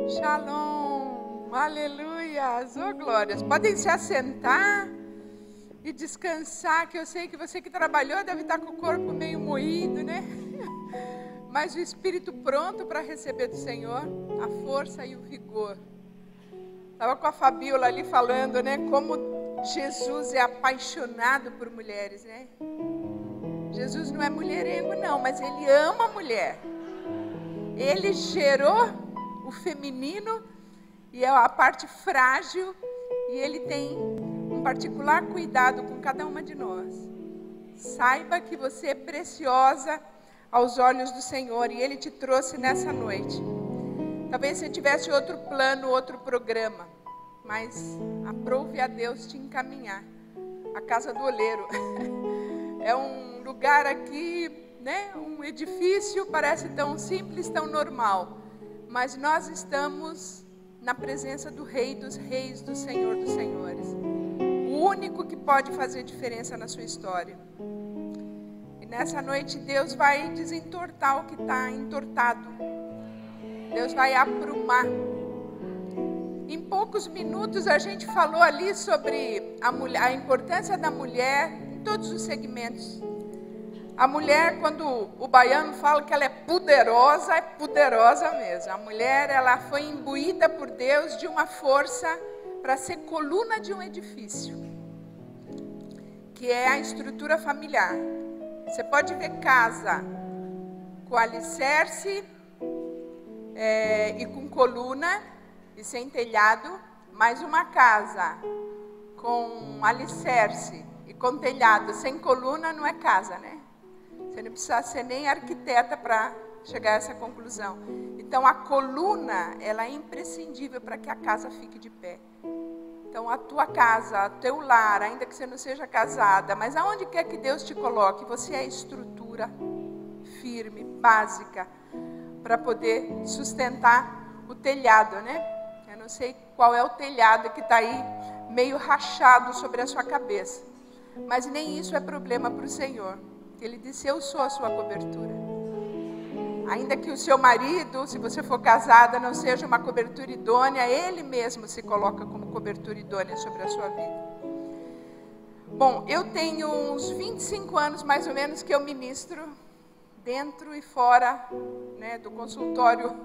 Shalom, aleluias, oh glórias. Podem se assentar e descansar, que eu sei que você que trabalhou deve estar com o corpo meio moído, né? Mas o espírito pronto para receber do Senhor a força e o vigor. Estava com a Fabiola ali falando, né? Como Jesus é apaixonado por mulheres, né? Jesus não é mulherengo não, mas Ele ama a mulher. Ele gerou o feminino e é a parte frágil, e Ele tem um particular cuidado com cada uma de nós. Saiba que você é preciosa aos olhos do Senhor, e Ele te trouxe nessa noite. Talvez você tivesse outro plano, outro programa, mas aprove a Deus te encaminhar. A casa do oleiro é um lugar aqui, né? Um edifício, parece tão simples, tão normal, mas nós estamos na presença do Rei dos Reis, do Senhor dos Senhores, o único que pode fazer diferença na sua história. E nessa noite Deus vai desentortar o que está entortado. Deus vai aprumar. Em poucos minutos a gente falou ali sobre a importância da mulher em todos os segmentos. A mulher, quando o baiano fala que ela é poderosa mesmo. A mulher, ela foi imbuída por Deus de uma força para ser coluna de um edifício, que é a estrutura familiar. Você pode ver casa com alicerce e com coluna e sem telhado, mas uma casa com alicerce e com telhado sem coluna não é casa, né? Você não precisa ser nem arquiteta para chegar a essa conclusão. Então, a coluna, ela é imprescindível para que a casa fique de pé. Então, a tua casa, o teu lar, ainda que você não seja casada, mas aonde quer que Deus te coloque, você é a estrutura firme, básica, para poder sustentar o telhado, né? Eu não sei qual é o telhado que está aí, meio rachado sobre a sua cabeça. Mas nem isso é problema para o Senhor. Ele disse, eu sou a sua cobertura. Ainda que o seu marido, se você for casada, não seja uma cobertura idônea, Ele mesmo se coloca como cobertura idônea sobre a sua vida. Bom, eu tenho uns 25 anos mais ou menos que eu ministro dentro e fora, né, do consultório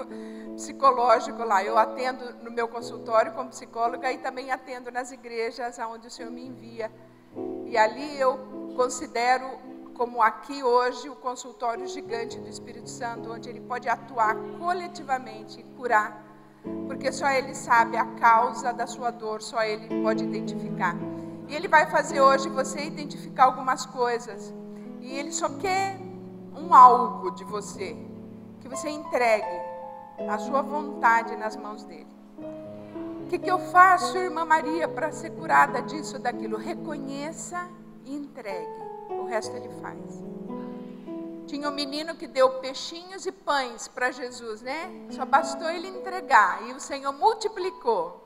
psicológico lá. Eu atendo no meu consultório como psicóloga e também atendo nas igrejas aonde o Senhor me envia. E ali eu considero, como aqui hoje, o consultório gigante do Espírito Santo, onde Ele pode atuar coletivamente e curar, porque só Ele sabe a causa da sua dor, só Ele pode identificar. E Ele vai fazer hoje você identificar algumas coisas, e Ele só quer um algo de você, que você entregue a sua vontade nas mãos dEle. O que eu faço, irmã Maria, para ser curada disso ou daquilo? Reconheça e entregue. O resto Ele faz. Tinha um menino que deu peixinhos e pães para Jesus, né? Só bastou ele entregar e o Senhor multiplicou.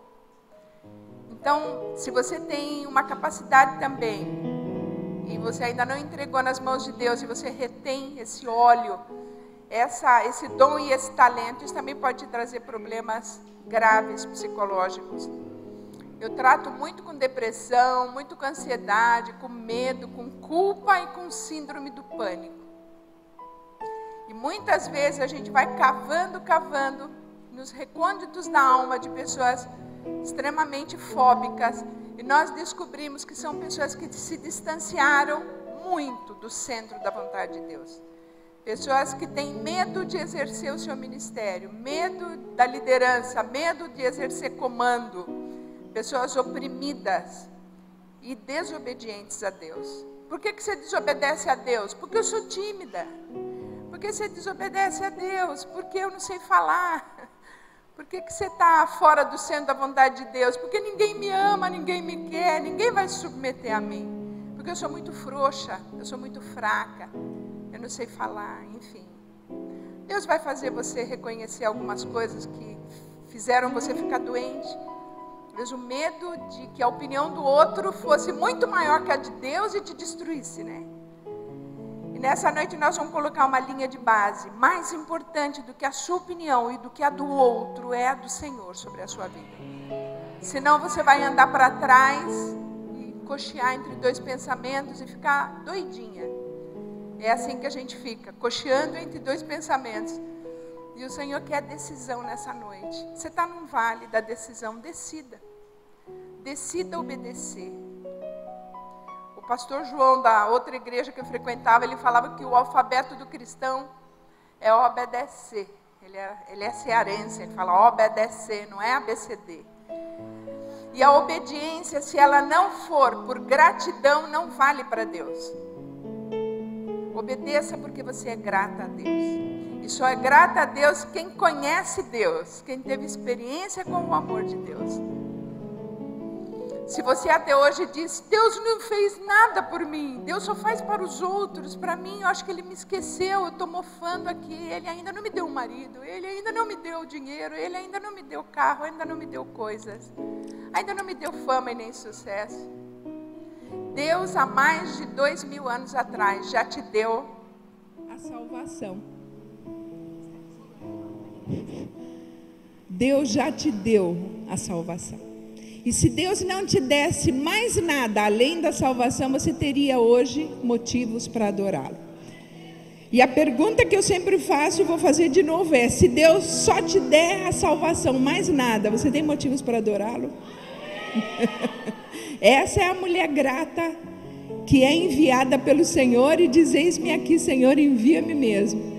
Então, se você tem uma capacidade também e você ainda não entregou nas mãos de Deus e você retém esse óleo, esse dom e esse talento, isso também pode te trazer problemas graves psicológicos. Eu trato muito com depressão, muito com ansiedade, com medo, com culpa e com síndrome do pânico. E muitas vezes a gente vai cavando nos recônditos da alma de pessoas extremamente fóbicas. E nós descobrimos que são pessoas que se distanciaram muito do centro da vontade de Deus. Pessoas que têm medo de exercer o seu ministério, medo da liderança, medo de exercer comando. Pessoas oprimidas e desobedientes a Deus. Por que você desobedece a Deus? Porque eu sou tímida. Por que você desobedece a Deus? Porque eu não sei falar. Por que você está fora do centro da vontade de Deus? Porque ninguém me ama, ninguém me quer, ninguém vai se submeter a mim. Porque eu sou muito frouxa, eu sou muito fraca, eu não sei falar, enfim. Deus vai fazer você reconhecer algumas coisas que fizeram você ficar doente. Talvez o medo de que a opinião do outro fosse muito maior que a de Deus e te destruísse, né? E nessa noite nós vamos colocar uma linha de base. Mais importante do que a sua opinião e do que a do outro é a do Senhor sobre a sua vida. Senão você vai andar para trás e cochear entre dois pensamentos e ficar doidinha. É assim que a gente fica, cocheando entre dois pensamentos. E o Senhor quer decisão nessa noite. Você está num vale da decisão, decida. Decida obedecer. O pastor João, da outra igreja que eu frequentava, ele falava que o alfabeto do cristão é obedecer. Ele é cearense, ele fala obedecer, não é ABCD. E a obediência, se ela não for por gratidão, não vale para Deus. Obedeça porque você é grata a Deus. E só é grata a Deus quem conhece Deus, quem teve experiência com o amor de Deus. Se você até hoje diz, Deus não fez nada por mim, Deus só faz para os outros, para mim eu acho que Ele me esqueceu, eu estou mofando aqui, Ele ainda não me deu um marido, Ele ainda não me deu dinheiro, Ele ainda não me deu carro, ainda não me deu coisas, ainda não me deu fama e nem sucesso. Deus há mais de 2000 anos atrás já te deu a salvação. Deus já te deu a salvação. E se Deus não te desse mais nada além da salvação, você teria hoje motivos para adorá-lo. E a pergunta que eu sempre faço e vou fazer de novo é: se Deus só te der a salvação, mais nada, você tem motivos para adorá-lo? Essa é a mulher grata que é enviada pelo Senhor e diz: eis-me aqui, Senhor, envia-me mesmo.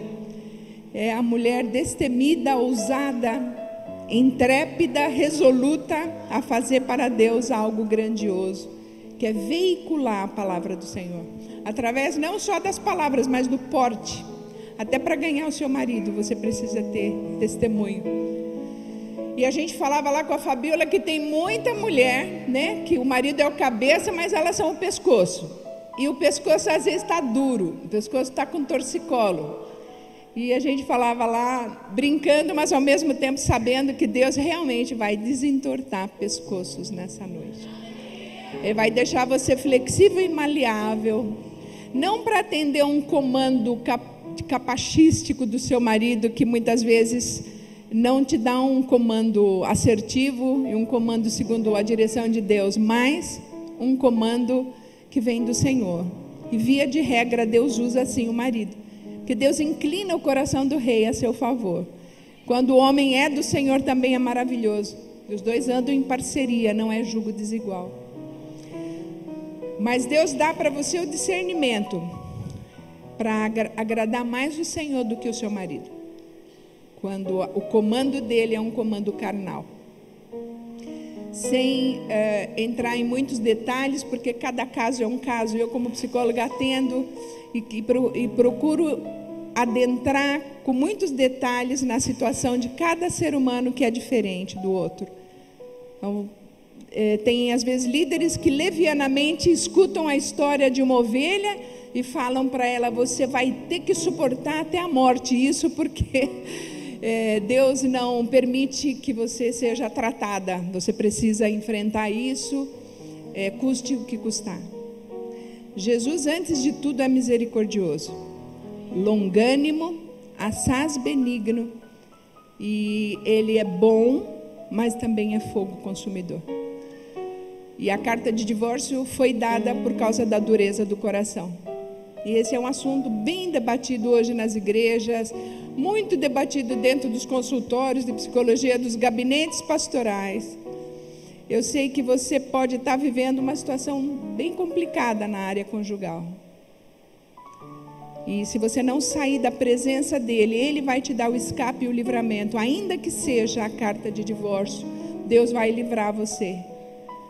É a mulher destemida, ousada, intrépida, resoluta a fazer para Deus algo grandioso, que é veicular a palavra do Senhor, através não só das palavras, mas do porte. Até para ganhar o seu marido, você precisa ter testemunho. E a gente falava lá com a Fabiola que tem muita mulher, né, que o marido é o cabeça, mas elas são o pescoço. E o pescoço às vezes está duro, o pescoço está com torcicolo. E a gente falava lá, brincando, mas ao mesmo tempo sabendo que Deus realmente vai desentortar pescoços nessa noite. Ele vai deixar você flexível e maleável, não para atender um comando capachístico do seu marido, que muitas vezes não te dá um comando assertivo e um comando segundo a direção de Deus, mas um comando que vem do Senhor. E via de regra, Deus usa assim o marido. Que Deus inclina o coração do rei a seu favor. Quando o homem é do Senhor, também é maravilhoso. Os dois andam em parceria, não é jugo desigual. Mas Deus dá para você o discernimento para agradar mais o Senhor do que o seu marido. Quando o comando dele é um comando carnal. Sem entrar em muitos detalhes, porque cada caso é um caso. Eu, como psicóloga, atendo e procuro adentrar com muitos detalhes na situação de cada ser humano que é diferente do outro. Então, tem às vezes líderes que levianamente escutam a história de uma ovelha e falam para ela: você vai ter que suportar até a morte isso, porque Deus não permite que você seja tratada, você precisa enfrentar isso, custe o que custar. Jesus, antes de tudo, é misericordioso, longânimo, assaz benigno, e Ele é bom, mas também é fogo consumidor. E a carta de divórcio foi dada por causa da dureza do coração. E esse é um assunto bem debatido hoje nas igrejas, muito debatido dentro dos consultórios de psicologia, dos gabinetes pastorais. Eu sei que você pode estar vivendo uma situação bem complicada na área conjugal. E se você não sair da presença dele, ele vai te dar o escape e o livramento. Ainda que seja a carta de divórcio, Deus vai livrar você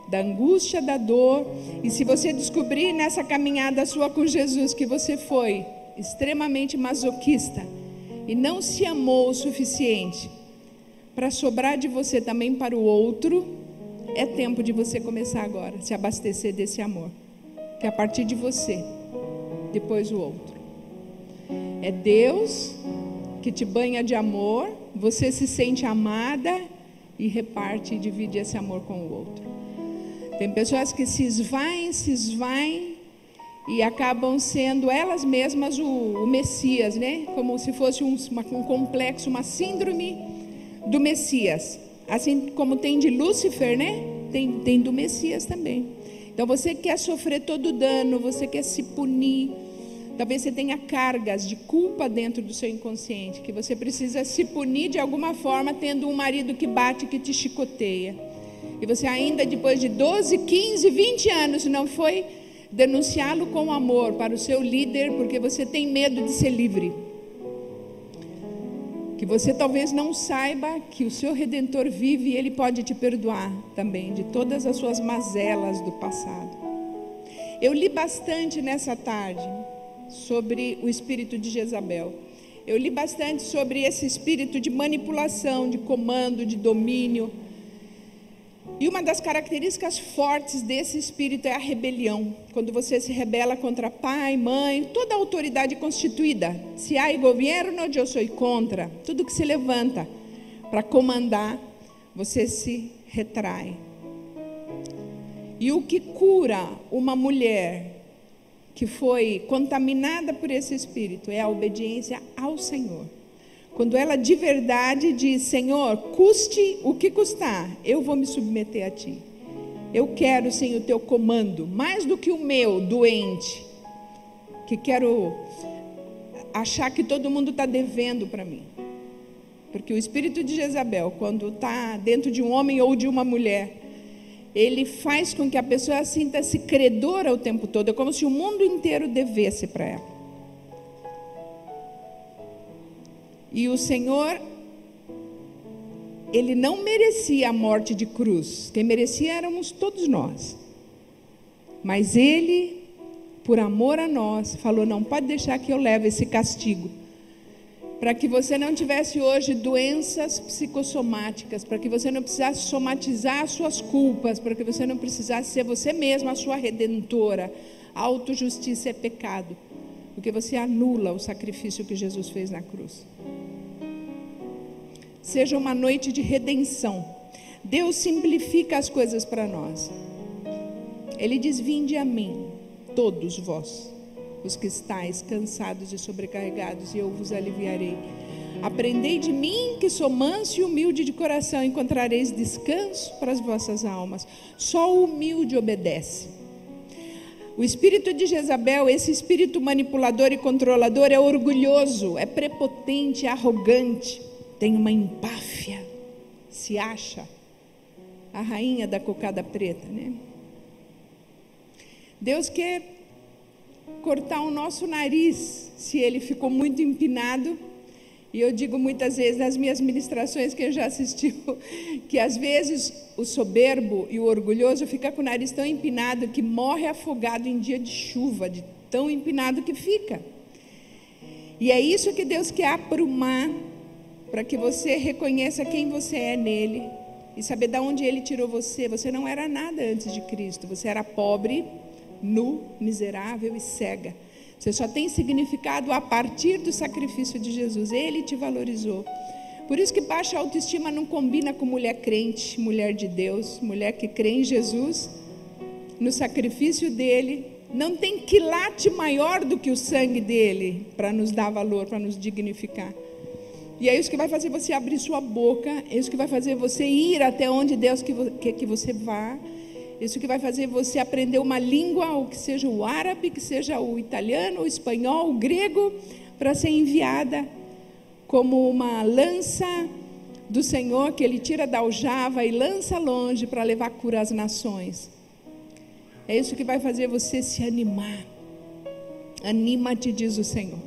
da angústia, da dor. E se você descobrir nessa caminhada sua com Jesus que você foi extremamente masoquista e não se amou o suficiente para sobrar de você também para o outro, é tempo de você começar agora, se abastecer desse amor, que é a partir de você, depois o outro. É Deus que te banha de amor, você se sente amada e reparte e divide esse amor com o outro. Tem pessoas que se esvaem e acabam sendo elas mesmas o Messias, né? Como se fosse um complexo, uma síndrome do Messias. Assim como tem de Lúcifer, né? Tem do Messias também. Então você quer sofrer todo o dano, você quer se punir. Talvez você tenha cargas de culpa dentro do seu inconsciente, que você precisa se punir de alguma forma, tendo um marido que bate, que te chicoteia. E você ainda, depois de 12, 15, 20 anos, não foi denunciá-lo com amor para o seu líder, porque você tem medo de ser livre. Que você talvez não saiba que o seu Redentor vive e Ele pode te perdoar também de todas as suas mazelas do passado. Eu li bastante nessa tarde sobre o espírito de Jezabel. Eu li bastante sobre esse espírito de manipulação, de comando, de domínio. E uma das características fortes desse espírito é a rebelião. Quando você se rebela contra pai, mãe, toda a autoridade constituída. Se há governo, eu sou contra. Tudo que se levanta para comandar, você se retrai. E o que cura uma mulher que foi contaminada por esse espírito é a obediência ao Senhor. Quando ela de verdade diz: Senhor, custe o que custar, eu vou me submeter a Ti. Eu quero, Senhor, o Teu comando, mais do que o meu, doente, que quero achar que todo mundo está devendo para mim. Porque o espírito de Jezabel, quando está dentro de um homem ou de uma mulher, ele faz com que a pessoa sinta-se credora o tempo todo. É como se o mundo inteiro devesse para ela. E o Senhor, Ele não merecia a morte de cruz. Quem merecia éramos todos nós. Mas Ele, por amor a nós, falou: não pode deixar que eu leve esse castigo. Para que você não tivesse hoje doenças psicossomáticas, para que você não precisasse somatizar as suas culpas, para que você não precisasse ser você mesma a sua redentora. A autojustiça é pecado, porque você anula o sacrifício que Jesus fez na cruz. Seja uma noite de redenção. Deus simplifica as coisas para nós. Ele diz: vinde a mim, todos vós, os que estáis cansados e sobrecarregados, e eu vos aliviarei. Aprendei de mim, que sou manso e humilde de coração, encontrareis descanso para as vossas almas. Só o humilde obedece. O espírito de Jezabel, esse espírito manipulador e controlador, é orgulhoso, é prepotente, é arrogante, tem uma empáfia, se acha a rainha da cocada preta, né? Deus quer cortar o nosso nariz, se ele ficou muito empinado. E eu digo muitas vezes nas minhas ministrações, quem já assistiu, que às vezes o soberbo e o orgulhoso fica com o nariz tão empinado que morre afogado em dia de chuva, de tão empinado que fica. E é isso que Deus quer aprumar, para que você reconheça quem você é nele e saber de onde ele tirou você. Você não era nada antes de Cristo, você era pobre, nu, miserável e cega. Você só tem significado a partir do sacrifício de Jesus. Ele te valorizou. Por isso que baixa autoestima não combina com mulher crente, mulher de Deus, mulher que crê em Jesus, no sacrifício dele. Não tem quilate maior do que o sangue dele para nos dar valor, para nos dignificar. E é isso que vai fazer você abrir sua boca, é isso que vai fazer você ir até onde Deus quer que você vá. Isso que vai fazer você aprender uma língua, ou que seja o árabe, que seja o italiano, o espanhol, o grego, para ser enviada como uma lança do Senhor, que Ele tira da aljava e lança longe para levar cura às nações. É isso que vai fazer você se animar. Anima-te, diz o Senhor.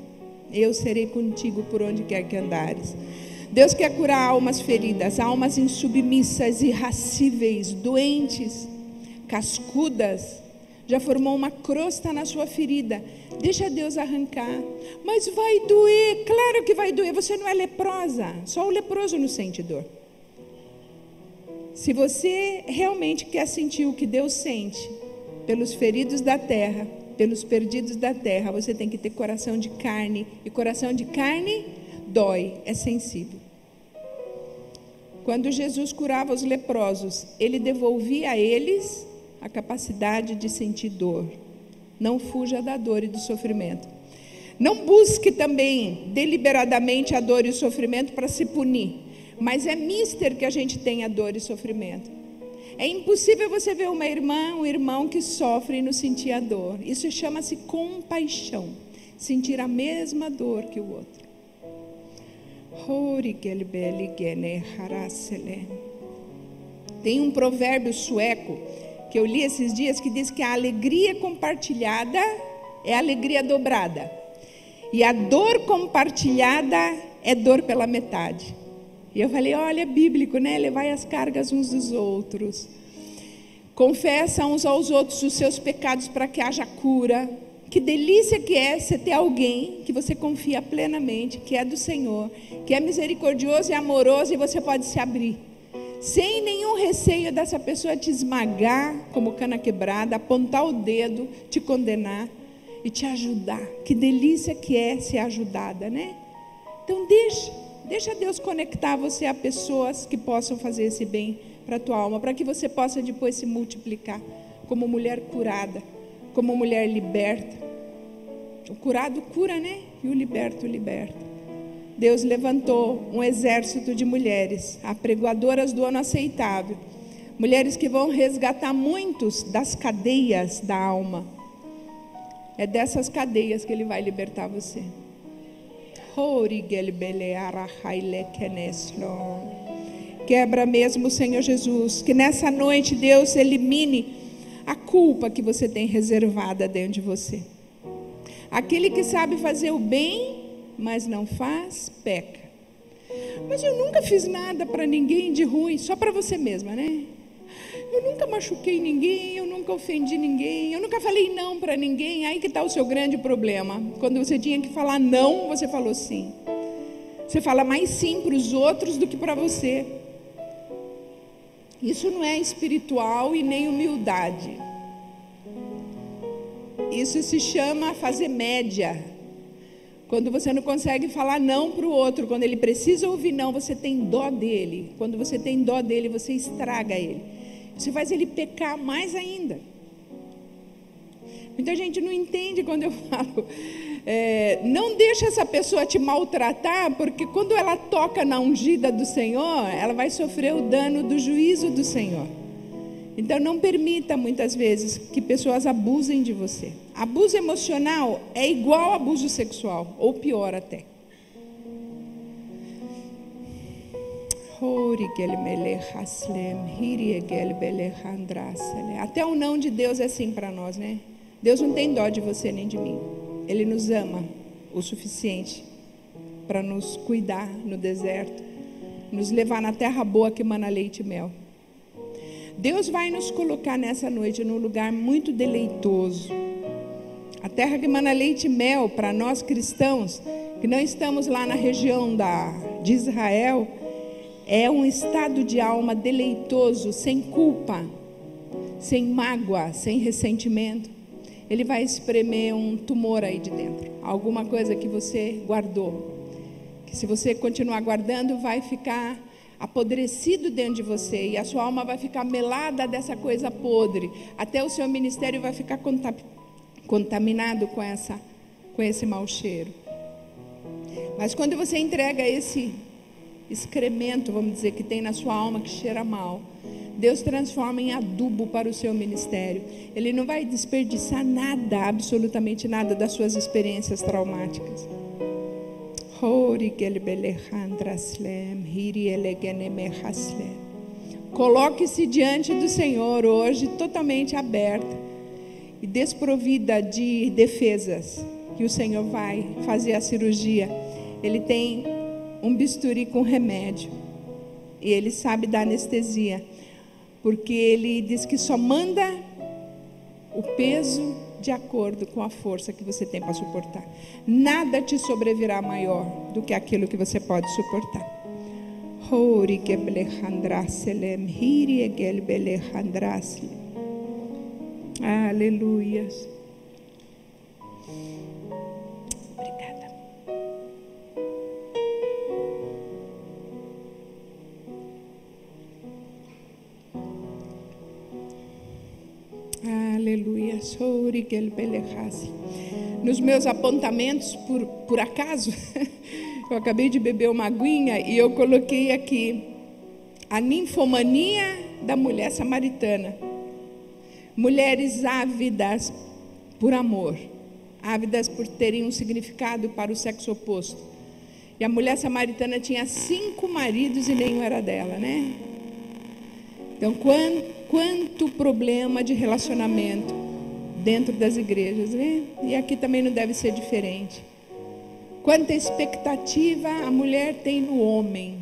Eu serei contigo por onde quer que andares. Deus quer curar almas feridas, almas insubmissas, irracíveis, doentes, cascudas. Já formou uma crosta na sua ferida. Deixa Deus arrancar. Mas vai doer, claro que vai doer. Você não é leprosa, só o leproso não sente dor. Se você realmente quer sentir o que Deus sente pelos feridos da terra, pelos perdidos da terra, você tem que ter coração de carne. E coração de carne dói, é sensível. Quando Jesus curava os leprosos, Ele devolvia a eles a capacidade de sentir dor. Não fuja da dor e do sofrimento. Não busque também deliberadamente a dor e o sofrimento para se punir. Mas é mister que a gente tem a dor e sofrimento. É impossível você ver uma irmã, um irmão que sofre e não sentir a dor. Isso chama-se compaixão. Sentir a mesma dor que o outro. Tem um provérbio sueco que eu li esses dias que diz que a alegria compartilhada é alegria dobrada. E a dor compartilhada é dor pela metade. E eu falei, olha, é bíblico, né? Levai as cargas uns dos outros. Confessa uns aos outros os seus pecados para que haja cura. Que delícia que é você ter alguém que você confia plenamente, que é do Senhor, que é misericordioso e amoroso e você pode se abrir. Sem nenhum receio dessa pessoa te esmagar como cana quebrada, apontar o dedo, te condenar e te ajudar. Que delícia que é ser ajudada, né? Então deixa Deus conectar você a pessoas que possam fazer esse bem para a tua alma, para que você possa depois se multiplicar como mulher curada, como mulher liberta. O curado cura, né? E o liberto liberta. Deus levantou um exército de mulheres, apregoadoras do ano aceitável. Mulheres que vão resgatar muitos das cadeias da alma. É dessas cadeias que Ele vai libertar você. Quebra mesmo, Senhor Jesus, que nessa noite Deus elimine a culpa que você tem reservada dentro de você. Aquele que sabe fazer o bem, mas não faz, peca. Mas eu nunca fiz nada para ninguém de ruim, só para você mesma, né? Eu nunca machuquei ninguém, eu nunca ofendi ninguém, eu nunca falei não para ninguém. Aí que está o seu grande problema. Quando você tinha que falar não, você falou sim. Você fala mais sim para os outros do que para você. Isso não é espiritual e nem humildade. Isso se chama fazer média. Quando você não consegue falar não para o outro, quando ele precisa ouvir não, você tem dó dele. Quando você tem dó dele, você estraga ele. Você faz ele pecar mais ainda. Muita gente não entende quando eu falo. Não deixa essa pessoa te maltratar, porque quando ela toca na ungida do Senhor, ela vai sofrer o dano do juízo do Senhor. Então não permita muitas vezes que pessoas abusem de você. Abuso emocional é igual a abuso sexual, ou pior até. Até o não de Deus é assim para nós, né? Deus não tem dó de você nem de mim. Ele nos ama o suficiente para nos cuidar no deserto, nos levar na terra boa que mana leite e mel. Deus vai nos colocar nessa noite num lugar muito deleitoso. A terra que mana leite e mel, para nós cristãos, que não estamos lá na região de Israel, é um estado de alma deleitoso, sem culpa, sem mágoa, sem ressentimento. Ele vai espremer um tumor aí de dentro, alguma coisa que você guardou, que se você continuar guardando vai ficar apodrecido dentro de você, e a sua alma vai ficar melada dessa coisa podre, até o seu ministério vai ficar contaminado com esse mau cheiro. Mas quando você entrega esse excremento, vamos dizer, que tem na sua alma, que cheira mal, Deus transforma em adubo para o seu ministério. Ele não vai desperdiçar nada, absolutamente nada das suas experiências traumáticas. Coloque-se diante do Senhor hoje totalmente aberta e desprovida de defesas, que o Senhor vai fazer a cirurgia. Ele tem um bisturi com remédio e Ele sabe dar anestesia, porque Ele diz que só manda o peso de acordo com a força que você tem para suportar. Nada te sobrevirá maior do que aquilo que você pode suportar. Aleluia. Obrigada. Aleluia. glórias. Nos meus apontamentos, por acaso, eu acabei de beber uma aguinha e eu coloquei aqui a ninfomania da mulher samaritana. Mulheres ávidas por amor, ávidas por terem um significado para o sexo oposto. E a mulher samaritana tinha 5 maridos e nenhum era dela, né? Então, quanto problema de relacionamento dentro das igrejas, né? E aqui também não deve ser diferente. Quanta expectativa a mulher tem no homem.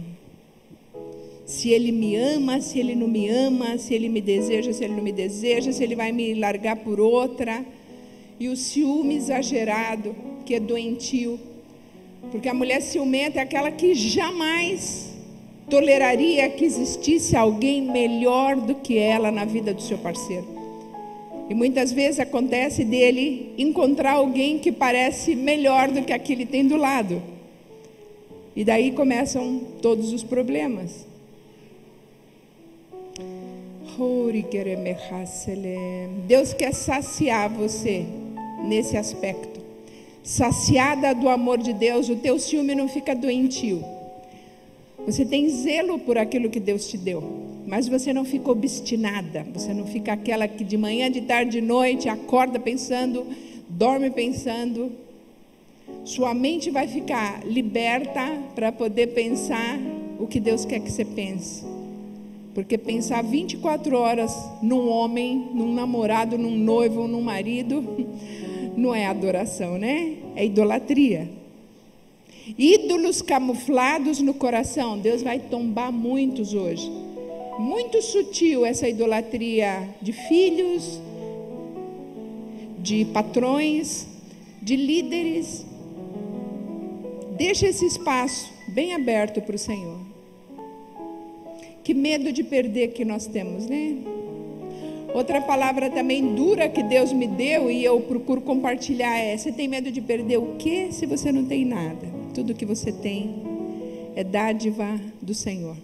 Se ele me ama, se ele não me ama, se ele me deseja, se ele não me deseja, se ele vai me largar por outra. E o ciúme exagerado, que é doentio. Porque a mulher ciumenta é aquela que jamais toleraria que existisse alguém melhor do que ela na vida do seu parceiro. E muitas vezes acontece dele encontrar alguém que parece melhor do que aquele que tem do lado. E daí começam todos os problemas. Deus quer saciar você nesse aspecto. Saciada do amor de Deus, o teu ciúme não fica doentio. Você tem zelo por aquilo que Deus te deu, mas você não fica obstinada. Você não fica aquela que de manhã, de tarde, de noite acorda pensando, dorme pensando. Sua mente vai ficar liberta para poder pensar o que Deus quer que você pense. Porque pensar 24 horas num homem, num namorado, num noivo, num marido, não é adoração, né? É idolatria. Ídolos camuflados no coração. Deus vai tombar muitos hoje. Muito sutil essa idolatria de filhos, de patrões, de líderes. Deixa esse espaço bem aberto para o Senhor. Que medo de perder que nós temos, né? Outra palavra também dura que Deus me deu e eu procuro compartilhar é: você tem medo de perder o quê se você não tem nada? Tudo que você tem é dádiva do Senhor.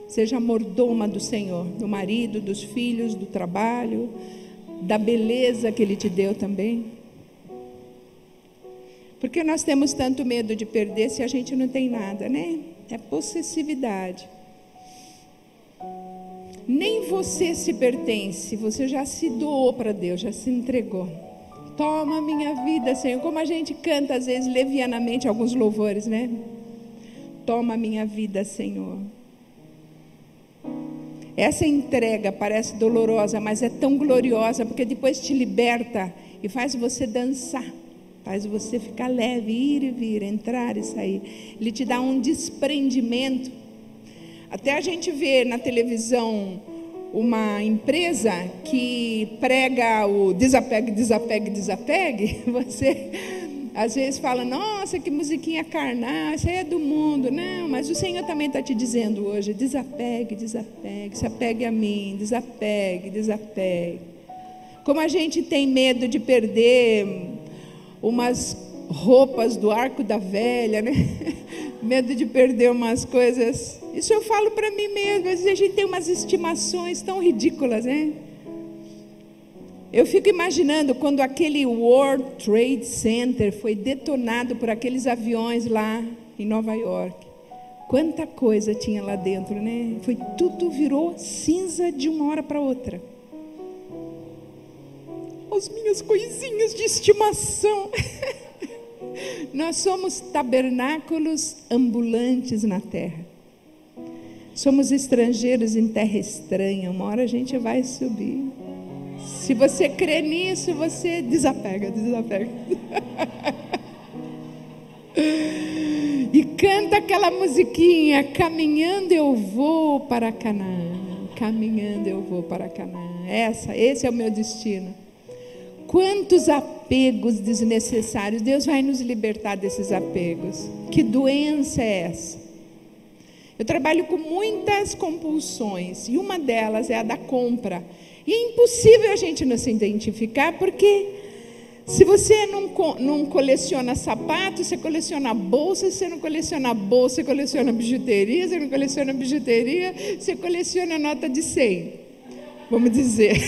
Seja mordoma do Senhor, do marido, dos filhos, do trabalho, da beleza que Ele te deu também. Por que nós temos tanto medo de perder se a gente não tem nada, né? É possessividade. Nem você se pertence, você já se doou para Deus, já se entregou. Toma minha vida, Senhor. Como a gente canta às vezes levianamente alguns louvores, né? Toma minha vida, Senhor. Essa entrega parece dolorosa, mas é tão gloriosa, porque depois te liberta e faz você dançar. Faz você ficar leve, ir e vir, entrar e sair. Ele te dá um desprendimento. Até a gente vê na televisão uma empresa que prega o desapegue, desapegue, desapegue. Você às vezes fala: nossa, que musiquinha carnal, isso aí é do mundo. Não, mas o Senhor também está te dizendo hoje: desapegue, desapegue, se apegue a mim, desapegue, desapegue. Como a gente tem medo de perder umas roupas do arco da velha, né? Medo de perder umas coisas. Isso eu falo para mim mesmo. Às vezes a gente tem umas estimações tão ridículas, né? Eu fico imaginando quando aquele World Trade Center foi detonado por aqueles aviões lá em Nova York. Quanta coisa tinha lá dentro, né? Tudo virou cinza de uma hora para outra. As minhas coisinhas de estimação. Nós somos tabernáculos ambulantes na terra. Somos estrangeiros em terra estranha. Uma hora a gente vai subir. Se você crê nisso, você desapega, desapega. E canta aquela musiquinha: caminhando eu vou para Canaã. Caminhando eu vou para Canaã. Esse é o meu destino. Quantos apegos desnecessários. Deus vai nos libertar desses apegos. Que doença é essa? Eu trabalho com muitas compulsões e uma delas é a da compra. E é impossível a gente não se identificar, porque se você não coleciona sapatos, você coleciona bolsa. Se você não coleciona bolsa, você coleciona bijuteria. Se você não coleciona bijuteria, você coleciona nota de 100. Vamos dizer.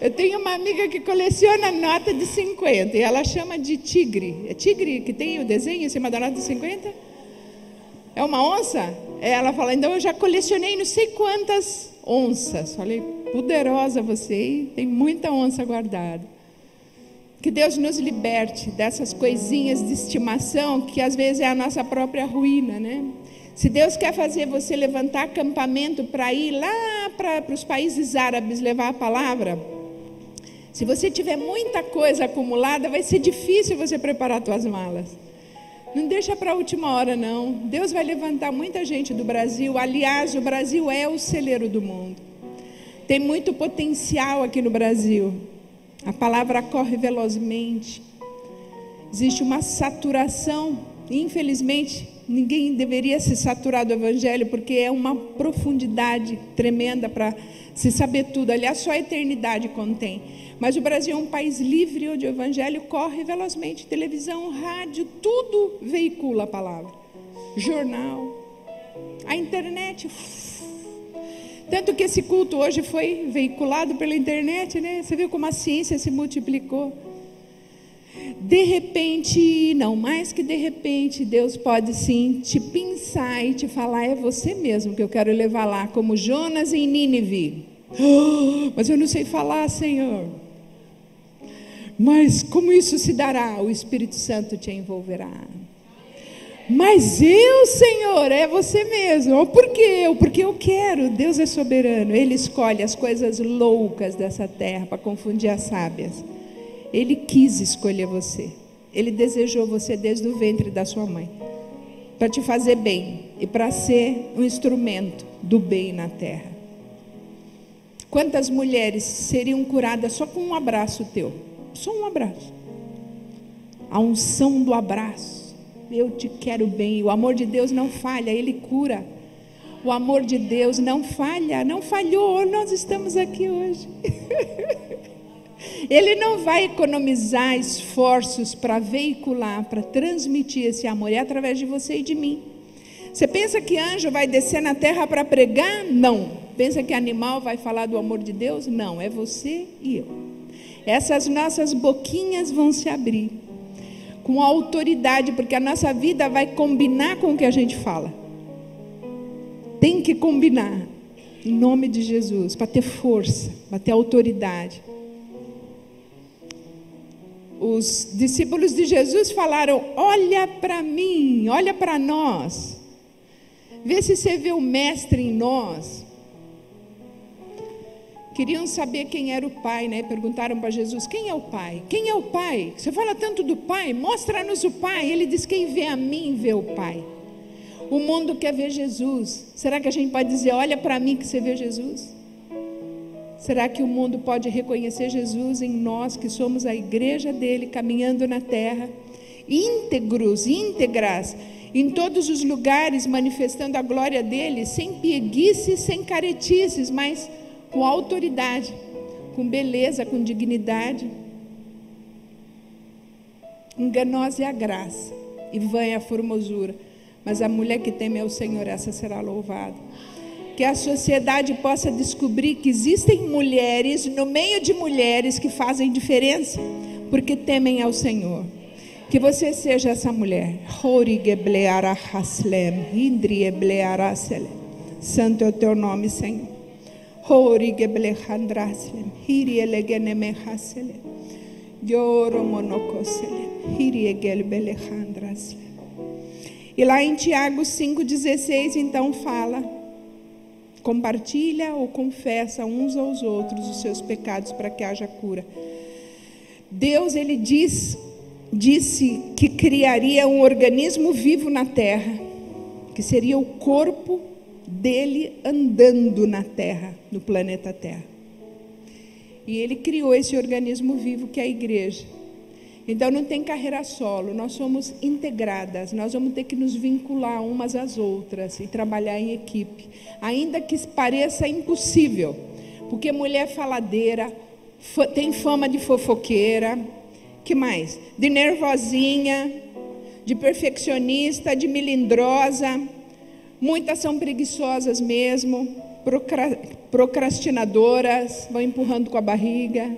Eu tenho uma amiga que coleciona nota de 50 e ela chama de tigre. É tigre que tem o desenho em cima da nota de 50? É uma onça? Ela fala, então eu já colecionei não sei quantas onças. Falei, poderosa você, hein? Tem muita onça guardada. Que Deus nos liberte dessas coisinhas de estimação que às vezes é a nossa própria ruína, né? Se Deus quer fazer você levantar acampamento para ir lá para os países árabes levar a palavra, se você tiver muita coisa acumulada, vai ser difícil você preparar suas malas. Não deixa para a última hora, não. Deus vai levantar muita gente do Brasil. Aliás, o Brasil é o celeiro do mundo. Tem muito potencial aqui no Brasil. A palavra corre velozmente. Existe uma saturação. Infelizmente, ninguém deveria se saturar do Evangelho, porque é uma profundidade tremenda para se saber tudo. Aliás, só a eternidade contém. Mas o Brasil é um país livre, onde o Evangelho corre velozmente. Televisão, rádio, tudo veicula a palavra. Jornal, a internet. Tanto que esse culto hoje foi veiculado pela internet, né? Você viu como a ciência se multiplicou. De repente, não mais que de repente, Deus pode sim te pinçar e te falar, é você mesmo que eu quero levar lá, como Jonas em Nínive. Mas eu não sei falar, Senhor. Mas como isso se dará? O Espírito Santo te envolverá. Mas eu, Senhor, é você mesmo. Por que eu? Porque eu quero. Deus é soberano. Ele escolhe as coisas loucas dessa terra para confundir as sábias. Ele quis escolher você. Ele desejou você desde o ventre da sua mãe, para te fazer bem e para ser um instrumento do bem na terra. Quantas mulheres seriam curadas só com um abraço teu? Só um abraço. A unção do abraço. Eu te quero bem. O amor de Deus não falha, Ele cura. O amor de Deus não falha, não falhou. Nós estamos aqui hoje. Ele não vai economizar esforços para veicular, para transmitir esse amor. É através de você e de mim. Você pensa que anjo vai descer na terra para pregar? Não. Pensa que animal vai falar do amor de Deus? Não, é você e eu. Essas nossas boquinhas vão se abrir com autoridade, porque a nossa vida vai combinar com o que a gente fala. Tem que combinar, em nome de Jesus, para ter força, para ter autoridade. Os discípulos de Jesus falaram, olha para mim, olha para nós. Vê se você vê o mestre em nós. Queriam saber quem era o Pai, né? Perguntaram para Jesus, quem é o Pai? Quem é o Pai? Você fala tanto do Pai, mostra-nos o Pai. Ele diz, quem vê a mim, vê o Pai. O mundo quer ver Jesus. Será que a gente pode dizer, olha para mim que você vê Jesus? Será que o mundo pode reconhecer Jesus em nós, que somos a igreja dele, caminhando na terra, íntegros, íntegras, em todos os lugares, manifestando a glória dele, sem pieguices, sem caretices, mas com autoridade, com beleza, com dignidade. Enganosa é a graça, e vã é a formosura, mas a mulher que teme ao Senhor, essa será louvada. Que a sociedade possa descobrir que existem mulheres, no meio de mulheres, que fazem diferença, porque temem ao Senhor. Que você seja essa mulher. Santo é o teu nome, Senhor. E lá em Tiago 5,16, então fala, compartilha ou confessa uns aos outros os seus pecados para que haja cura. Deus, ele disse que criaria um organismo vivo na terra, que seria o corpo dele andando na terra, no planeta Terra. E ele criou esse organismo vivo que é a igreja. Então não tem carreira solo, nós somos integradas, nós vamos ter que nos vincular umas às outras e trabalhar em equipe, ainda que pareça impossível, porque mulher faladeira, tem fama de fofoqueira, que mais? De nervosinha, de perfeccionista, de melindrosa, muitas são preguiçosas mesmo, procrastinadoras, vão empurrando com a barriga.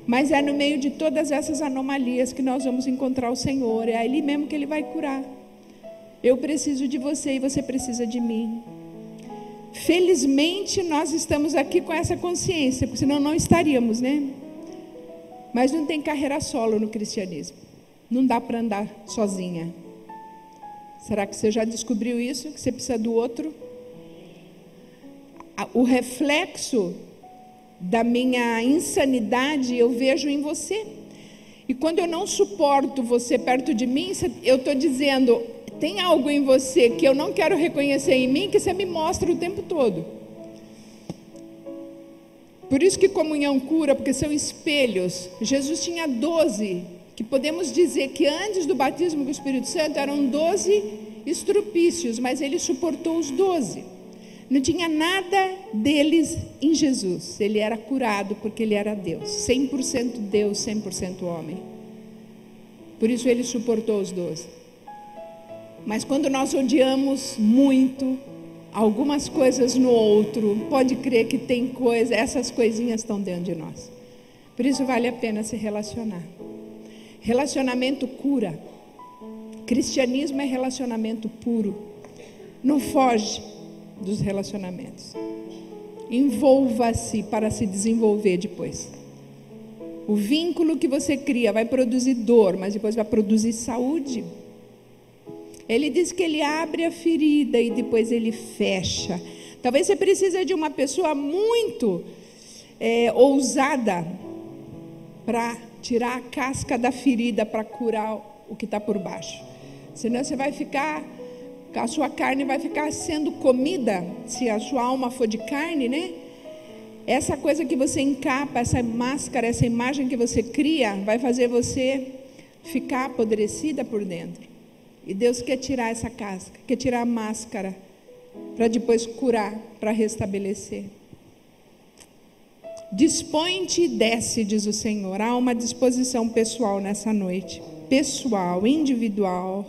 Mas é no meio de todas essas anomalias que nós vamos encontrar o Senhor. É ali mesmo que Ele vai curar. Eu preciso de você e você precisa de mim. Felizmente nós estamos aqui com essa consciência, porque senão não estaríamos, né? Mas não tem carreira solo no cristianismo. Não dá para andar sozinha. Será que você já descobriu isso? Que você precisa do outro? O reflexo da minha insanidade eu vejo em você. E quando eu não suporto você perto de mim, eu estou dizendo, tem algo em você que eu não quero reconhecer em mim, que você me mostra o tempo todo. Por isso que comunhão cura, porque são espelhos. Jesus tinha 12, que podemos dizer que antes do batismo com o Espírito Santo eram 12 estrupícios, mas Ele suportou os 12. Não tinha nada deles em Jesus. Ele era curado porque Ele era Deus. 100% Deus, 100% homem. Por isso Ele suportou os 12. Mas quando nós odiamos muito algumas coisas no outro, pode crer que tem coisa, essas coisinhas estão dentro de nós. Por isso vale a pena se relacionar. Relacionamento cura. Cristianismo é relacionamento puro. Não foge dos relacionamentos. Envolva-se para se desenvolver depois. O vínculo que você cria vai produzir dor, mas depois vai produzir saúde. Ele diz que Ele abre a ferida e depois Ele fecha. Talvez você precise de uma pessoa muito ousada para tirar a casca da ferida, para curar o que está por baixo. Senão você vai ficar, a sua carne vai ficar sendo comida, se a sua alma for de carne, né? Essa coisa que você encapa, essa máscara, essa imagem que você cria, vai fazer você ficar apodrecida por dentro. E Deus quer tirar essa casca, quer tirar a máscara, para depois curar, para restabelecer. Dispõe-te e desce, diz o Senhor. Há uma disposição pessoal nessa noite. Pessoal, individual.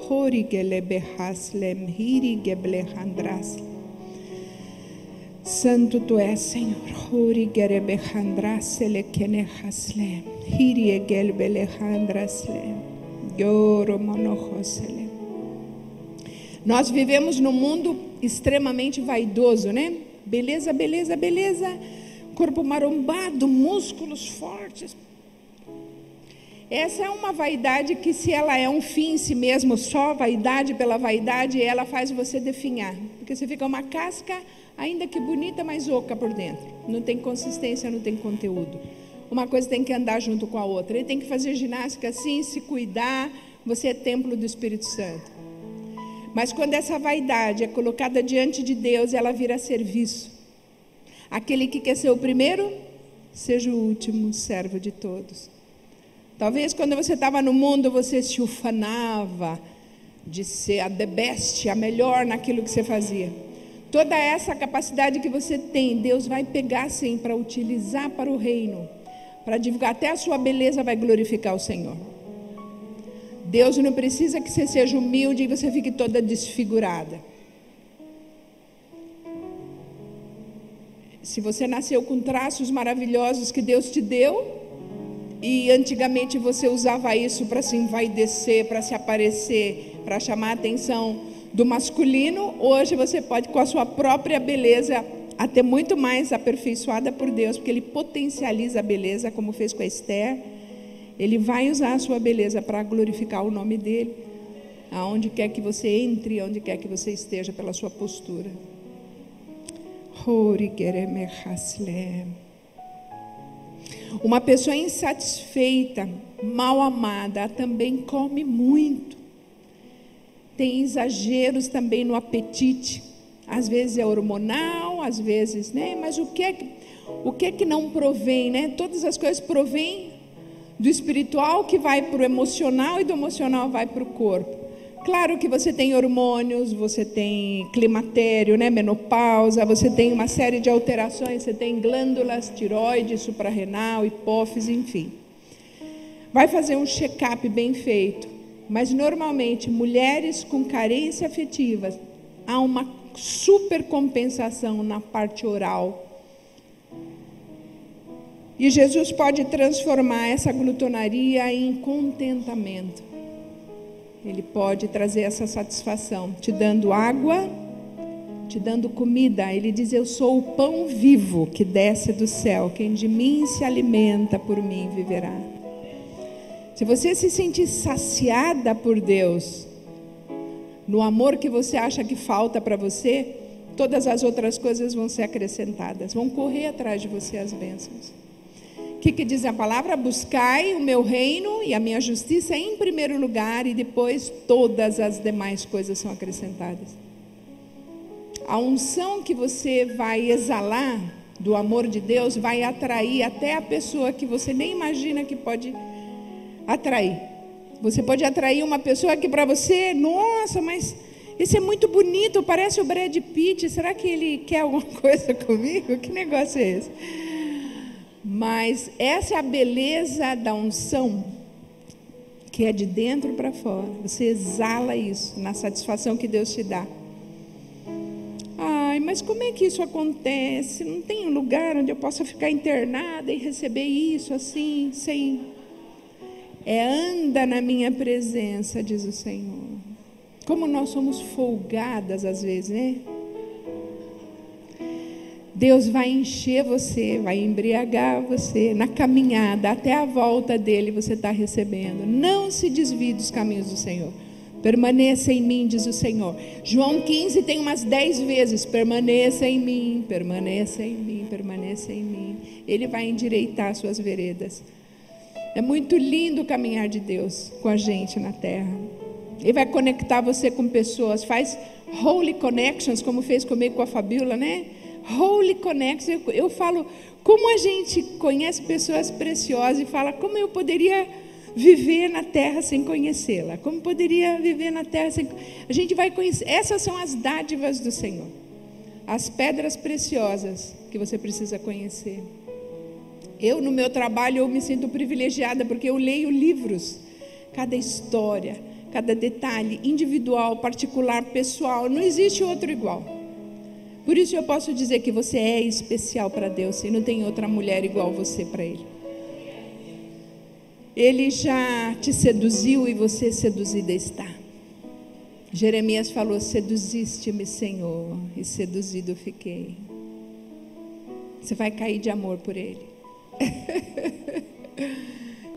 Santo Tu és, Senhor. Nós vivemos num mundo extremamente vaidoso, né? Beleza, beleza, beleza. Corpo marombado, músculos fortes. Essa é uma vaidade que, se ela é um fim em si mesmo, só vaidade pela vaidade, ela faz você definhar. Porque você fica uma casca, ainda que bonita, mas oca por dentro. Não tem consistência, não tem conteúdo. Uma coisa tem que andar junto com a outra. Ele tem que fazer ginástica assim, se cuidar. Você é templo do Espírito Santo. Mas quando essa vaidade é colocada diante de Deus, ela vira serviço. Aquele que quer ser o primeiro, seja o último servo de todos. Talvez quando você estava no mundo, você se ufanava de ser a the best, a melhor naquilo que você fazia. Toda essa capacidade que você tem, Deus vai pegar sim para utilizar para o reino, para divulgar. Até a sua beleza vai glorificar o Senhor. Deus não precisa que você seja humilde e você fique toda desfigurada. Se você nasceu com traços maravilhosos que Deus te deu, e antigamente você usava isso para se envaidecer, para se aparecer, para chamar a atenção do masculino, hoje você pode, com a sua própria beleza, até muito mais aperfeiçoada por Deus, porque Ele potencializa a beleza, como fez com a Esther. Ele vai usar a sua beleza para glorificar o nome dEle, aonde quer que você entre, aonde quer que você esteja, pela sua postura. Uma pessoa insatisfeita, mal amada, também come muito. Tem exageros também no apetite. Às vezes é hormonal, às vezes, né? Mas o que é que não provém, né? Todas as coisas provêm do espiritual, que vai para o emocional, e do emocional vai para o corpo. Claro que você tem hormônios, você tem climatério, né, menopausa, você tem uma série de alterações, você tem glândulas, tireoide, suprarrenal, hipófise, enfim. Vai fazer um check-up bem feito, mas normalmente mulheres com carência afetiva há uma supercompensação na parte oral. E Jesus pode transformar essa glutonaria em contentamento. Ele pode trazer essa satisfação, te dando água, te dando comida. Ele diz: eu sou o pão vivo que desce do céu. Quem de mim se alimenta, por mim viverá. Se você se sentir saciada por Deus, no amor que você acha que falta para você, todas as outras coisas vão ser acrescentadas. Vão correr atrás de você as bênçãos. O que diz a palavra? Buscai o meu reino e a minha justiça em primeiro lugar, e depois todas as demais coisas são acrescentadas. A unção que você vai exalar do amor de Deus vai atrair até a pessoa que você nem imagina que pode atrair. Você pode atrair uma pessoa que para você, nossa, mas esse é muito bonito, parece o Brad Pitt, será que ele quer alguma coisa comigo? Que negócio é esse? Mas essa é a beleza da unção, que é de dentro para fora. Você exala isso na satisfação que Deus te dá. Ai, mas como é que isso acontece? Não tem um lugar onde eu possa ficar internada e receber isso assim, sem... anda na minha presença, diz o Senhor. Como nós somos folgadas às vezes, né? Deus vai encher você, vai embriagar você, na caminhada, até a volta dele você está recebendo. Não se desvie dos caminhos do Senhor. Permaneça em mim, diz o Senhor. João 15 tem umas 10 vezes: permaneça em mim, permaneça em mim, permaneça em mim. Ele vai endireitar suas veredas. É muito lindo o caminhar de Deus com a gente na terra. Ele vai conectar você com pessoas, faz holy connections, como fez comigo com a Fabiola, né? Holy connections. Eu falo, como a gente conhece pessoas preciosas e fala, como eu poderia viver na terra sem conhecê-la? Como poderia viver na terra sem... A gente vai conhecer, essas são as dádivas do Senhor. As pedras preciosas que você precisa conhecer. Eu, no meu trabalho, eu me sinto privilegiada, porque eu leio livros, cada história, cada detalhe, individual, particular, pessoal, não existe outro igual. Por isso eu posso dizer que você é especial para Deus, e não tem outra mulher igual você para Ele. Ele já te seduziu e você seduzida está. Jeremias falou: seduziste-me, Senhor, e seduzido fiquei. Você vai cair de amor por Ele.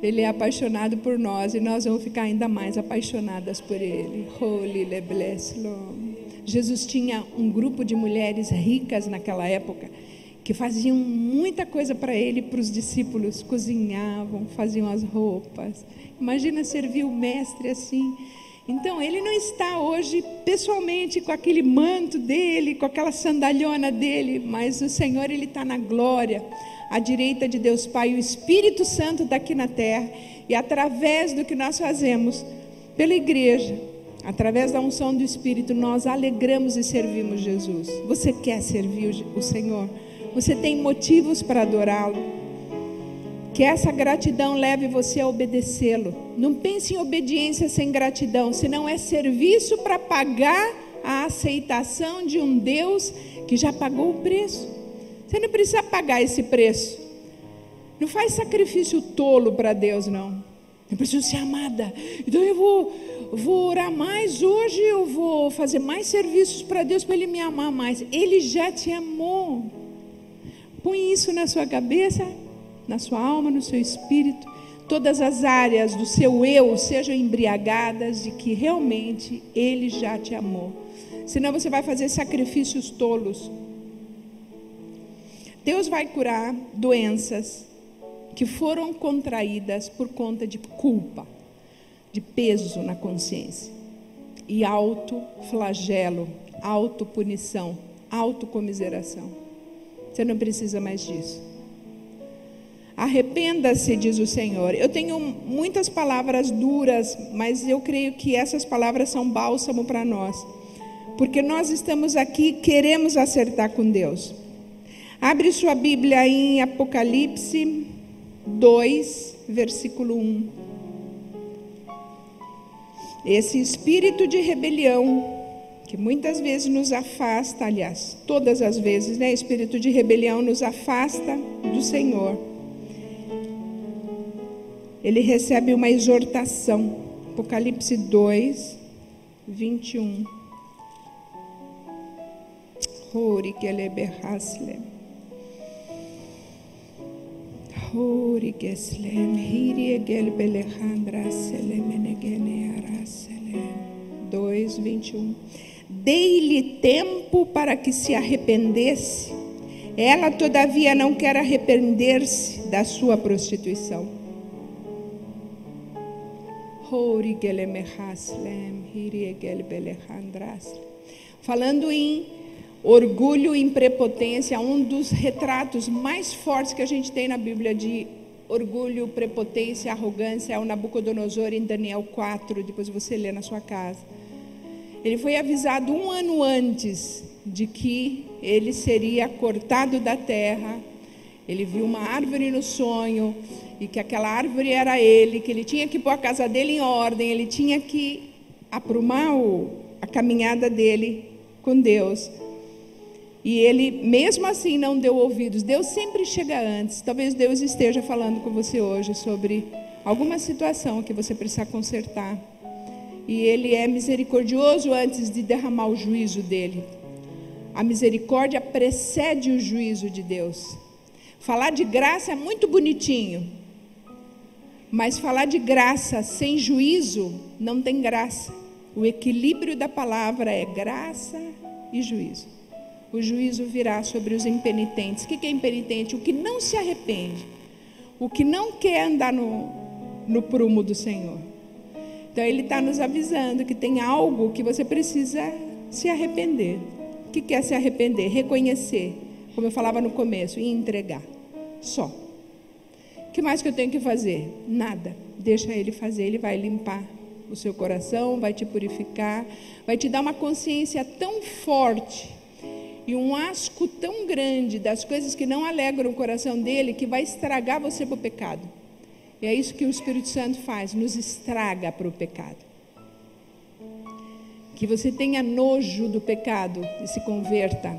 Ele é apaixonado por nós e nós vamos ficar ainda mais apaixonadas por Ele. Holy le bless Lord. Jesus tinha um grupo de mulheres ricas naquela época que faziam muita coisa para Ele e para os discípulos. Cozinhavam, faziam as roupas. Imagina servir o mestre assim. Então Ele não está hoje pessoalmente com aquele manto dele, com aquela sandalhona dele, mas o Senhor, Ele está na glória, à direita de Deus Pai. O Espírito Santo está aqui na terra, e através do que nós fazemos pela igreja, através da unção do Espírito, nós alegramos e servimos Jesus. Você quer servir o Senhor? Você tem motivos para adorá-lo? Que essa gratidão leve você a obedecê-lo. Não pense em obediência sem gratidão, senão é serviço para pagar a aceitação de um Deus que já pagou o preço. Você não precisa pagar esse preço. Não faz sacrifício tolo para Deus, não. Eu preciso ser amada, então eu vou orar mais hoje, eu vou fazer mais serviços para Deus, para Ele me amar mais. Ele já te amou. Põe isso na sua cabeça, na sua alma, no seu espírito. Todas as áreas do seu eu sejam embriagadas de que realmente Ele já te amou. Senão você vai fazer sacrifícios tolos. Deus vai curar doenças que foram contraídas por conta de culpa, de peso na consciência, e autoflagelo, autopunição, autocomiseração. Você não precisa mais disso. Arrependa-se, diz o Senhor. Eu tenho muitas palavras duras, mas eu creio que essas palavras são bálsamo para nós, porque nós estamos aqui, queremos acertar com Deus. Abre sua Bíblia em Apocalipse 2, versículo 1. Esse espírito de rebelião que muitas vezes nos afasta, aliás, todas as vezes, né? Espírito de rebelião nos afasta do Senhor. Ele recebe uma exortação. Apocalipse 2, 21. Dois, 21. Dei-lhe tempo para que se arrependesse. Ela, todavia, não quer arrepender-se da sua prostituição. Falando em orgulho e prepotência, um dos retratos mais fortes que a gente tem na Bíblia de orgulho, prepotência, arrogância é o Nabucodonosor em Daniel 4, depois você lê na sua casa. Ele foi avisado 1 ano antes de que ele seria cortado da terra. Ele viu uma árvore no sonho e que aquela árvore era ele, que ele tinha que pôr a casa dele em ordem, ele tinha que aprumar a caminhada dele com Deus. E ele, mesmo assim, não deu ouvidos. Deus sempre chega antes. Talvez Deus esteja falando com você hoje sobre alguma situação que você precisa consertar. E Ele é misericordioso antes de derramar o juízo dele. A misericórdia precede o juízo de Deus. Falar de graça é muito bonitinho. Mas falar de graça sem juízo não tem graça. O equilíbrio da palavra é graça e juízo. O juízo virá sobre os impenitentes. O que é impenitente? O que não se arrepende. O que não quer andar no prumo do Senhor. Então Ele está nos avisando que tem algo que você precisa se arrepender. O que é se arrepender? Reconhecer, como eu falava no começo, e entregar. Só. O que mais que eu tenho que fazer? Nada. Deixa Ele fazer, Ele vai limpar o seu coração, vai te purificar, vai te dar uma consciência tão forte e um asco tão grande das coisas que não alegram o coração dele, que vai estragar você para o pecado. E é isso que o Espírito Santo faz, nos estraga para o pecado. Que você tenha nojo do pecado e se converta.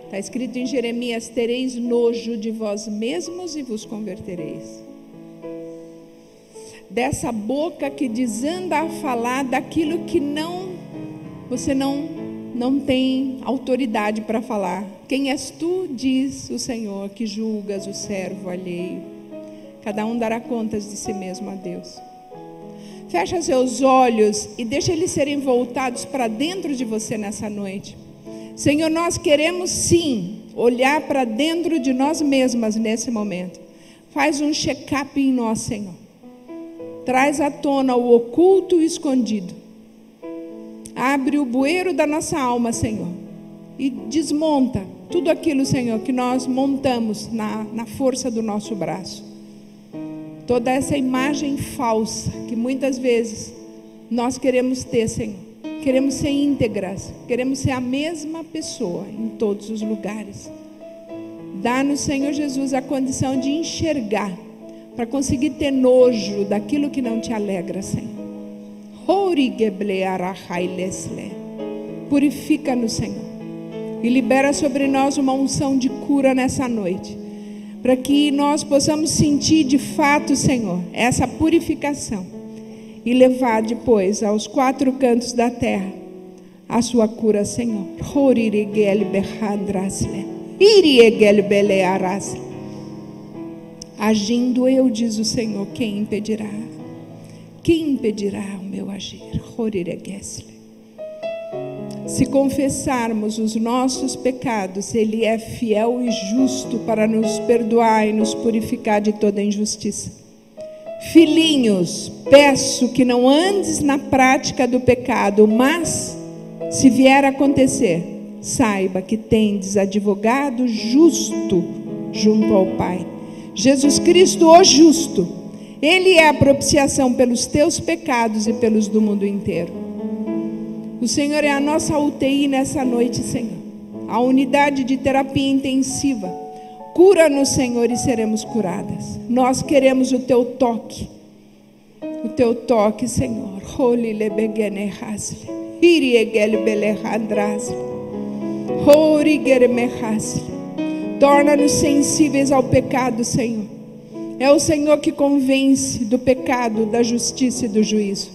Está escrito em Jeremias: tereis nojo de vós mesmos e vos convertereis. Dessa boca que desanda a falar daquilo que você não tem autoridade para falar. Quem és tu, diz o Senhor, que julgas o servo alheio. Cada um dará contas de si mesmo a Deus. Fecha seus olhos e deixa eles serem voltados para dentro de você nessa noite. Senhor, nós queremos sim olhar para dentro de nós mesmas nesse momento. Faz um check-up em nós, Senhor. Traz à tona o oculto e o escondido. Abre o bueiro da nossa alma, Senhor. E desmonta tudo aquilo, Senhor, que nós montamos na força do nosso braço. Toda essa imagem falsa que muitas vezes nós queremos ter, Senhor. Queremos ser íntegras, queremos ser a mesma pessoa em todos os lugares. Dá-nos, Senhor Jesus, a condição de enxergar, para conseguir ter nojo daquilo que não te alegra, Senhor. Purifica-nos, Senhor, e libera sobre nós uma unção de cura nessa noite, para que nós possamos sentir de fato, Senhor, essa purificação e levar depois aos 4 cantos da terra a sua cura, Senhor. Agindo eu, diz o Senhor, quem impedirá? Quem impedirá o meu agir? Se confessarmos os nossos pecados, Ele é fiel e justo para nos perdoar e nos purificar de toda injustiça. Filhinhos, peço que não andes na prática do pecado, mas, se vier a acontecer, saiba que tendes advogado justo junto ao Pai. Jesus Cristo, o justo. Ele é a propiciação pelos teus pecados e pelos do mundo inteiro. O Senhor é a nossa UTI nessa noite, Senhor. A unidade de terapia intensiva. Cura-nos, Senhor, e seremos curadas. Nós queremos o teu toque. O teu toque, Senhor. Torna-nos sensíveis ao pecado, Senhor. É o Senhor que convence do pecado, da justiça e do juízo.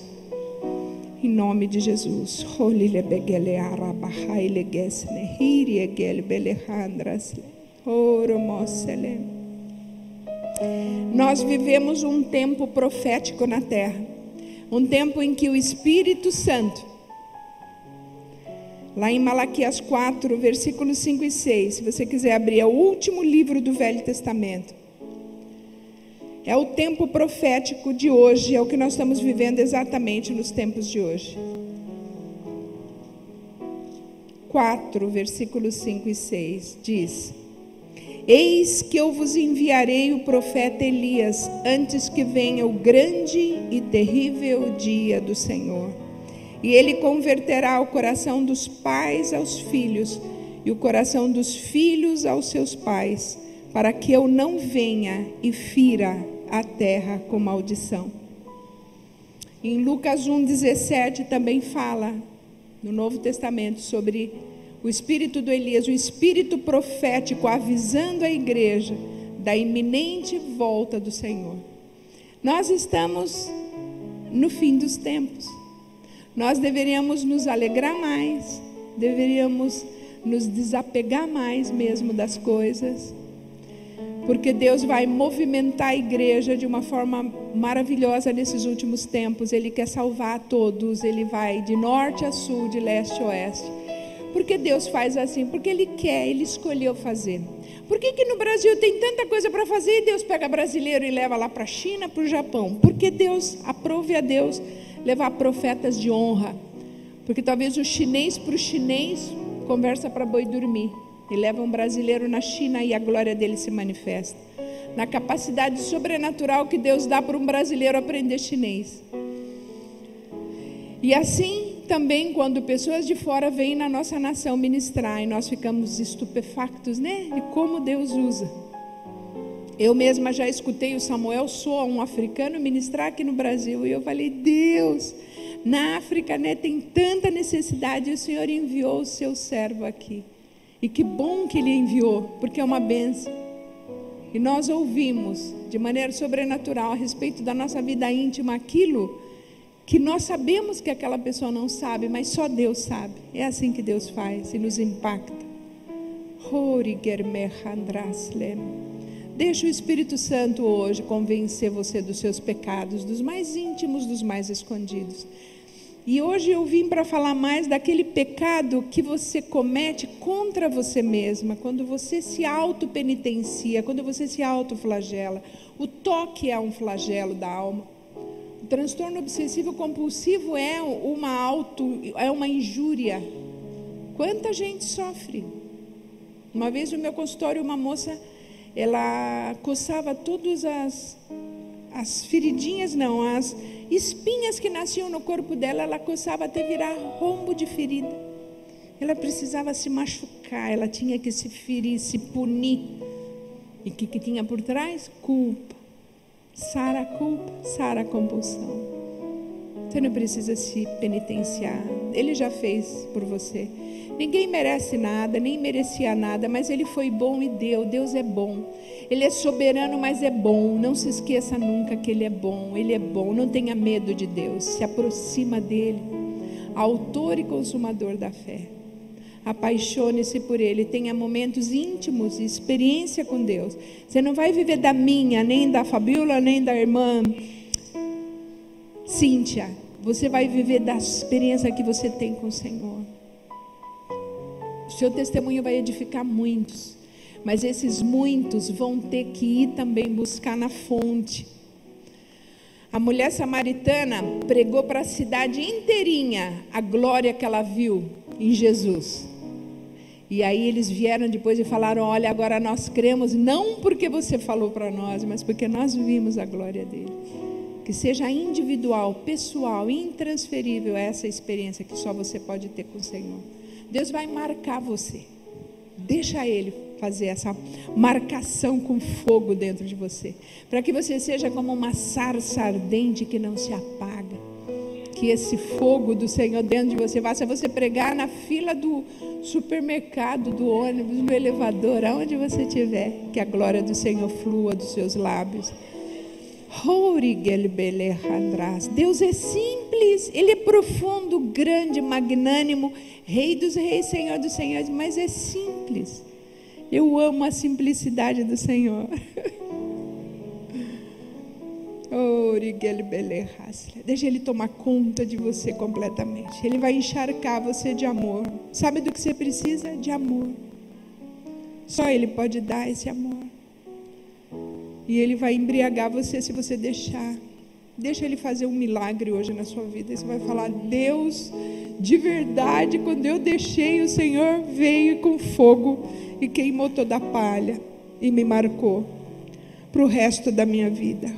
Em nome de Jesus. Nós vivemos um tempo profético na terra. Um tempo em que o Espírito Santo, lá em Malaquias 4, versículos 5 e 6, se você quiser abrir, é o último livro do Velho Testamento. É o tempo profético de hoje, é o que nós estamos vivendo exatamente nos tempos de hoje. 4, versículos 5 e 6, diz: Eis que eu vos enviarei o profeta Elias, antes que venha o grande e terrível dia do Senhor. E ele converterá o coração dos pais aos filhos, e o coração dos filhos aos seus pais, para que eu não venha e fira a terra com maldição. Em Lucas 1,17 também fala, no Novo Testamento, sobre o espírito do Elias, o espírito profético, avisando a igreja da iminente volta do Senhor. Nós estamos no fim dos tempos. Nós deveríamos nos alegrar mais, deveríamos nos desapegar mais mesmo das coisas, porque Deus vai movimentar a igreja de uma forma maravilhosa nesses últimos tempos. Ele quer salvar a todos, Ele vai de norte a sul, de leste a oeste. Por que Deus faz assim? Porque Ele quer, Ele escolheu fazer. Por que no Brasil tem tanta coisa para fazer e Deus pega brasileiro e leva lá para a China, para o Japão? Porque Deus, aprove a Deus levar profetas de honra. Porque talvez o chinês para o chinês conversa para boi dormir. E leva um brasileiro na China e a glória dele se manifesta. Na capacidade sobrenatural que Deus dá para um brasileiro aprender chinês. E assim também quando pessoas de fora vêm na nossa nação ministrar e nós ficamos estupefactos, né? E como Deus usa. Eu mesma já escutei o Samuel Soa, um africano, ministrar aqui no Brasil. E eu falei, Deus, na África, né, tem tanta necessidade e o Senhor enviou o seu servo aqui. E que bom que Ele enviou, porque é uma bênção. E nós ouvimos de maneira sobrenatural a respeito da nossa vida íntima aquilo que nós sabemos que aquela pessoa não sabe, mas só Deus sabe. É assim que Deus faz e nos impacta. Deixa o Espírito Santo hoje convencer você dos seus pecados, dos mais íntimos, dos mais escondidos. E hoje eu vim para falar mais daquele pecado que você comete contra você mesma, quando você se auto-penitencia, quando você se auto-flagela. O toque é um flagelo da alma. O transtorno obsessivo compulsivo é uma injúria. Quanta gente sofre? Uma vez no meu consultório, uma moça, ela coçava todas as feridinhas, não, as espinhas que nasciam no corpo dela, ela coçava até virar rombo de ferida. Ela precisava se machucar, ela tinha que se ferir, se punir. E o que tinha por trás? Culpa. Sara a culpa, sara a compulsão. Você não precisa se penitenciar. Ele já fez por você. Ninguém merece nada, nem merecia nada, mas Ele foi bom e deu. Deus é bom. Ele é soberano, mas é bom. Não se esqueça nunca que Ele é bom. Ele é bom. Não tenha medo de Deus. Se aproxima dEle. Autor e consumador da fé. Apaixone-se por Ele. Tenha momentos íntimos e experiência com Deus. Você não vai viver da minha, nem da Fabiola, nem da irmã Cíntia. Você vai viver da experiência que você tem com o Senhor. O seu testemunho vai edificar muitos, mas esses muitos vão ter que ir também buscar na fonte. A mulher samaritana pregou para a cidade inteirinha a glória que ela viu em Jesus. E aí eles vieram depois e falaram, olha, agora nós cremos, não porque você falou para nós, mas porque nós vimos a glória dele. Que seja individual, pessoal, intransferível essa experiência que só você pode ter com o Senhor. Deus vai marcar você. Deixa Ele fazer essa marcação com fogo dentro de você. Para que você seja como uma sarça ardente que não se apaga. que esse fogo do Senhor dentro de você faça você pregar na fila do supermercado, do ônibus, no elevador, aonde você estiver, que a glória do Senhor flua dos seus lábios. Deus é simples, Ele é profundo, grande, magnânimo, Rei dos reis, Senhor dos senhores, mas é simples. Eu amo a simplicidade do Senhor. Deixa Ele tomar conta de você completamente. Ele vai encharcar você de amor. Sabe do que você precisa? De amor. Só Ele pode dar esse amor. E Ele vai embriagar você se você deixar. Deixa Ele fazer um milagre hoje na sua vida. Você vai falar: Deus, de verdade, quando eu deixei, o Senhor veio com fogo e queimou toda a palha e me marcou para o resto da minha vida.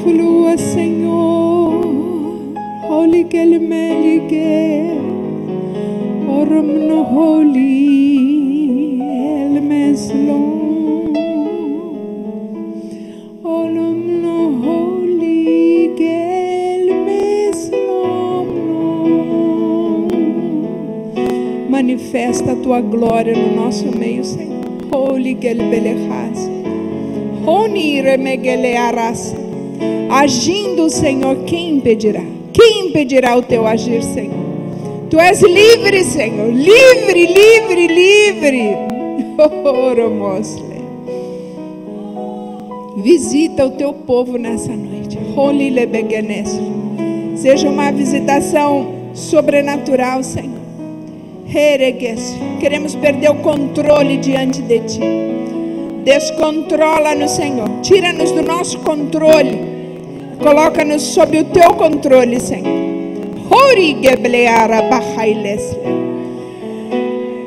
Flua, Senhor, holy kelmelige, oram no holy elmeslom, oram no holy elmeslom. Manifesta a tua glória no nosso meio, Senhor. Holy kelbelehas, honi remegelearas. Agindo, Senhor, quem impedirá? Quem impedirá o teu agir, Senhor? Tu és livre, Senhor. Livre, livre, livre. Visita o teu povo nessa noite. Seja uma visitação sobrenatural, Senhor. Queremos perder o controle diante de Ti. Descontrola-nos, Senhor. Tira-nos do nosso controle. Coloca-nos sob o teu controle, Senhor. Hori gebleara bahailes.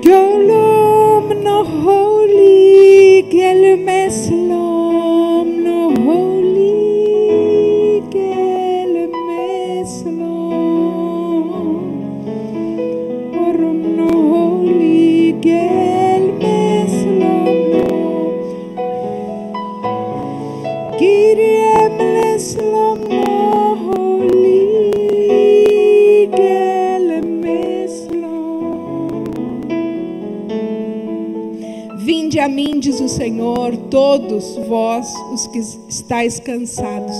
Golom no holy gelmeslom no holy gelmeslom. Orom no holy gelmeslom. Giriemleslom. Vinde a mim, diz o Senhor, todos vós os que estáis cansados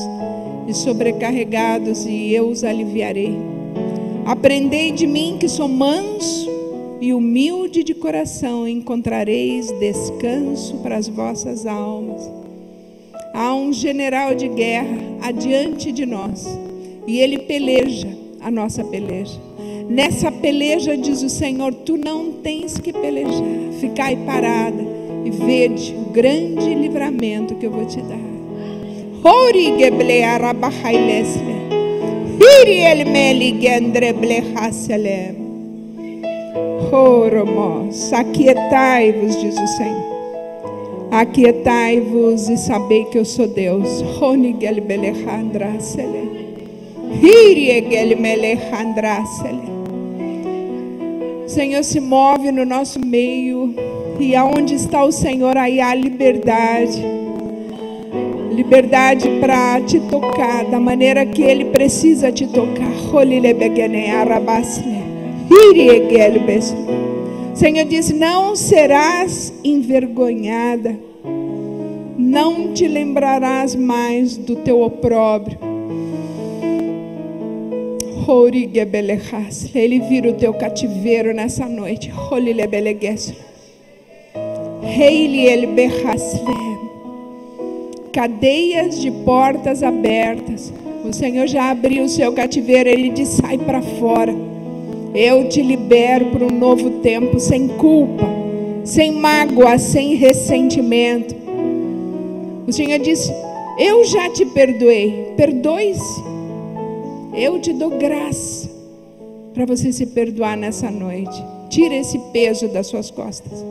e sobrecarregados, e eu os aliviarei. Aprendei de mim, que sou manso e humilde de coração, e encontrareis descanso para as vossas almas. Há um general de guerra adiante de nós, e ele peleja a nossa peleja. Nessa peleja, diz o Senhor, tu não tens que pelejar. Ficai parada e vede o grande livramento que eu vou te dar. Aquietai-vos, diz o Senhor. Aquietai-vos e sabei que eu sou Deus. Senhor, se move no nosso meio, e aonde está o Senhor, aí há liberdade. Liberdade para te tocar da maneira que Ele precisa te tocar. Senhor disse: não serás envergonhada, não te lembrarás mais do teu opróbrio. Ele vira o teu cativeiro nessa noite. Cadeias de portas abertas. O Senhor já abriu o seu cativeiro. Ele diz: sai para fora. Eu te libero para um novo tempo, sem culpa, sem mágoa, sem ressentimento. O Senhor diz: eu já te perdoei. Perdoe-se. Eu te dou graça para você se perdoar nessa noite. Tira esse peso das suas costas.